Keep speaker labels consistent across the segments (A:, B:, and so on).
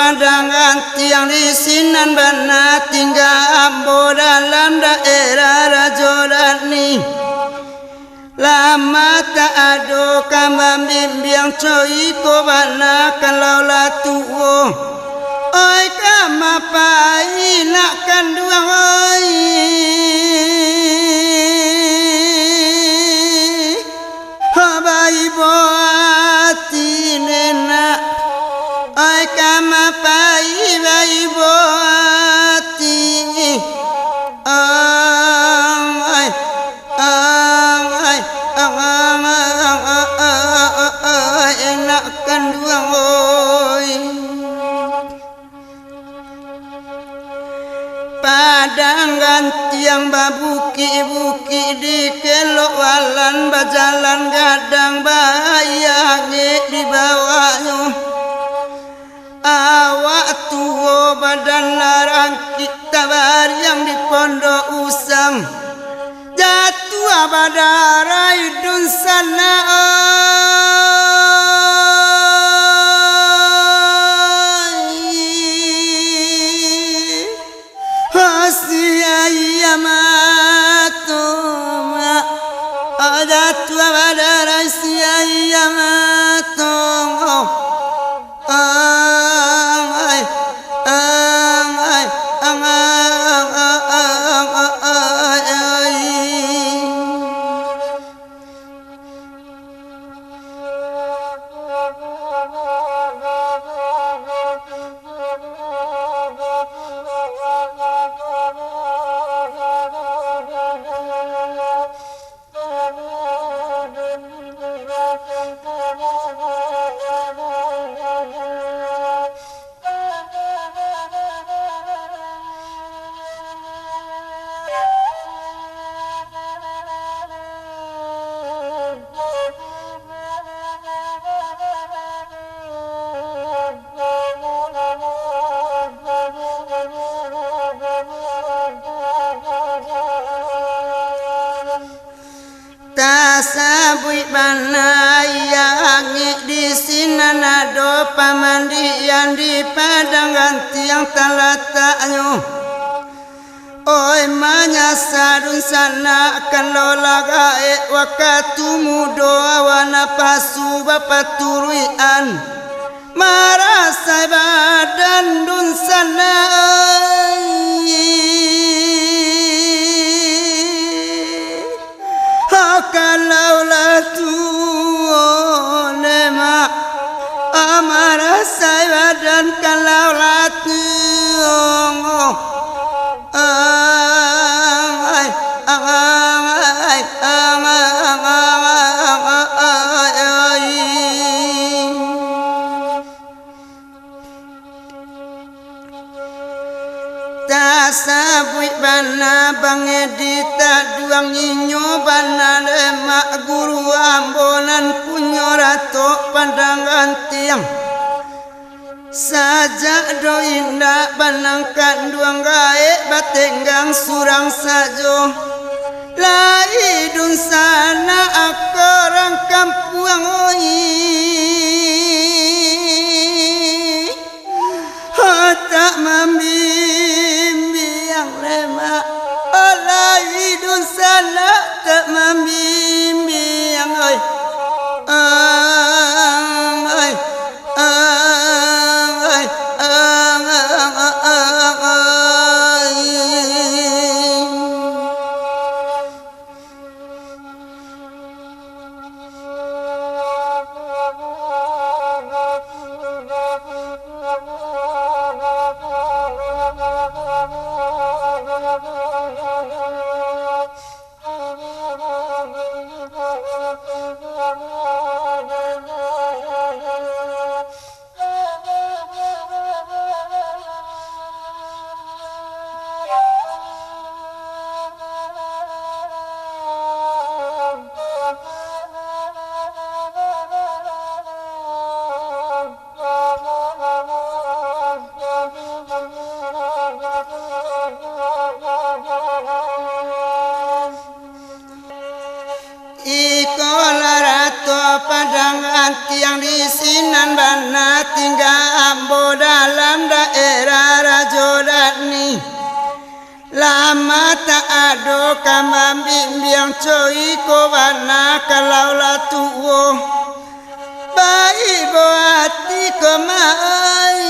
A: padangan tiang di sinan bana tinggal ambo dalam daerah Rajolani. Lama tak ada kambang bimbing coy ko bana kalau latuo. Oi kama pai nak kanduang oi. Habai boati nena. Oi kama pai bai boati. Enak kanduang oi. Padangan tiang babuki-buki di kelok walan bajalan gadang bayangi di bawahnya. Awak tua badan larang kita yang di pondok usang. Jatuh abadarai dun sana. Tasabui banayang di sinan ada pamandian di padangan tiang talataknya. Oi manyasarun sana kalau lagai wakatu mudo awana pasu bapaturuian marasa badan dun sana. Kalau latu lema amara saya dan kalau latu tasabui bana bangedita duang inyo bana lemak guru ambonan punyo rato pandangan tiang sajak do indah banangkan duang gae batenggang surang sajo laidun sana akorang kampuang oi tak membimbing lemak laidun sana tak membimbing oi padangan tiang di sinan bana tinggal ambo dalam daerah Rajodani. Lama tak ada kamam bimbing coy ko bana kalau lah tuwo. Baik hati ko mai.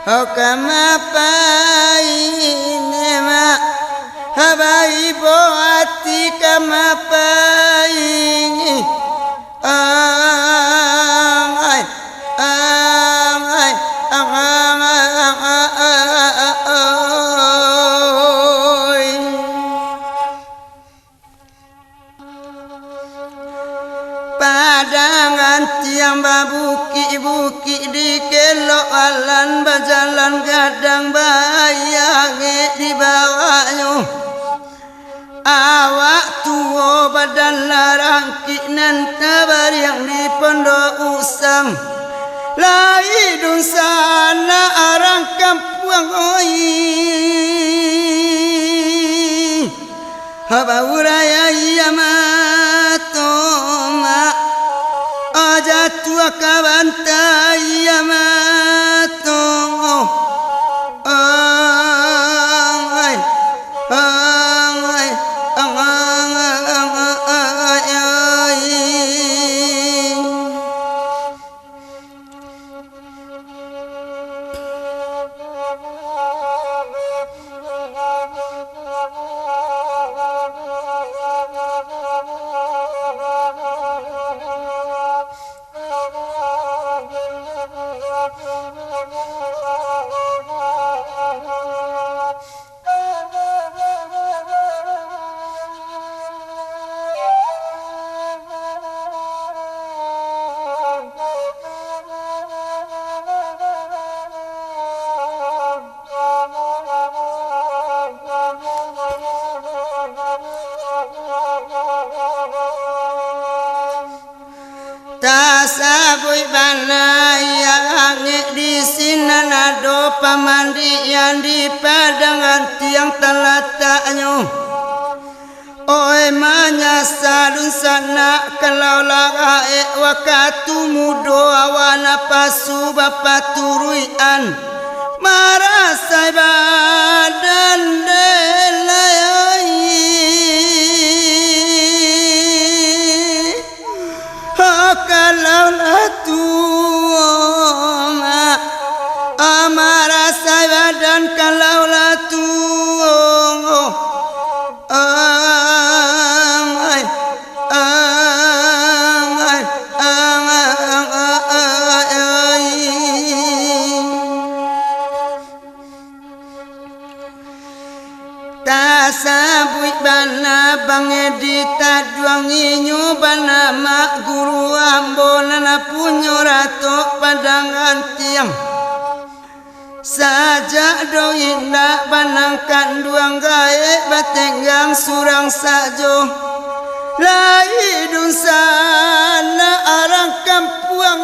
A: Oh kamapai nema. Habai hati kamapai. Ay ay padangan tiang babuki-buki di kelok alan bajalan gadang bayange di bawahnya awak tua badan larang kinan kabar yang di pondok usang lahidun sana arang kampung oi haba uraya iya matoma aja tua kabanta iya matoma ay ay Tasabui banaya di sinan ado pamandian di padangan tiang telataknya. Oi manyasadun sana kalau lagae wakatu mudo awana pasu bapa turuian marasai badan delayai. Kalau lah tuoma amara saya dan kalau lah tuoma amai amai amai tasabui bana bange taduangi nyubana mak guru ambo nana punyo rato padangan tiang saja do indah banangkan duang gae batenggang surang sajo lahidun sana arang kampuang